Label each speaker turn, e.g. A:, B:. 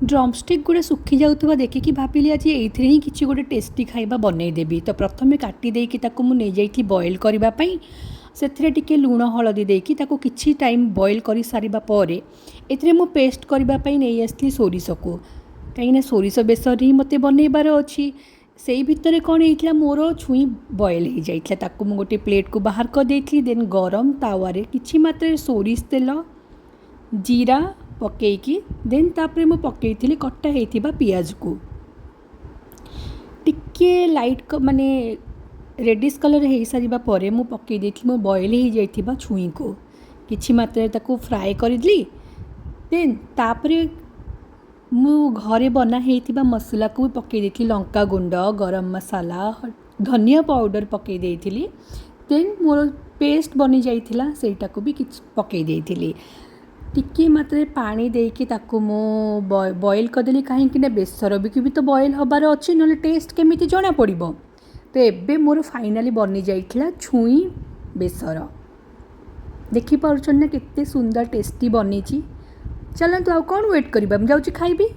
A: Drumstick गुड़ा सुखी जाऊଥିବା देखिकी भाविली आज एइथिरे ही किछि गोटे टेस्टी खाइबा बनैदेवी। तो प्रथमे काटी देइकी ताकू मु नै जाइथि बॉयल करबा पई। ସେଥିରେ ଟିକେ ଲୁଣ ହଳଦୀ ଦେଇକି ତାକୁ କିଛି ଟାଇମ୍ ବଏଲ୍ କରିସାରିବା ପରେ ଏଥିରେ ମୁଁ ପେଷ୍ଟ କରିବା ପାଇଁ ନେଇ ଆସିଥିଲି ସୋରିଷକୁ, କାହିଁକିନା ସୋରିଷ ବେସର ହିଁ ମୋତେ ବନେଇବାର ଅଛି। ସେଇ ଭିତରେ କ'ଣ ହେଇଥିଲା, ମୋର ଛୁଇଁ ବଏଲ୍ ହେଇଯାଇଥିଲା। ତାକୁ ମୁଁ ଗୋଟେ ପ୍ଲେଟ୍କୁ ବାହାର କରିଦେଇଥିଲି। ଦେନ୍ ଗରମ ତାୱାରେ କିଛି ମାତ୍ରାରେ ସୋରିଷ ତେଲ, ଜିରା ପକେଇକି ଦେନ୍ ତାପରେ ମୁଁ ପକେଇଥିଲି କଟା ହେଇଥିବା ପିଆଜକୁ। ଟିକେ ଲାଇଟ୍ ମାନେ रेडिश कलर हो सारा पर मु पकई देती मो बॉयल हो जाइथिबा छुई को किछि मात्रा ताकू फ्राए करली। देन तापरे मु घरे बना हेइथिबा मसला को पकई देती, लंका गुंड, गरम मसाला, धनिया पाउडर पकई देइथिली। देन मोर पेस्ट बनी जाइथिला सेटा को भी किछ पकई देइथिली। टिके मात्रे पानी देकी ताकू मो बॉयल करदेली, कहीं बेसर भी तो बॉयल हबार अच्छी, ना टेस्ट केमिति जना पड़िबो। तो एबे मोर फाइनाली बनी जाइथिला छुई बेसर। देखि पारुछन ना केते सुंदर टेस्टी बनी। चलतु आ कौन वेट करबा, जाऊँ खाइबी।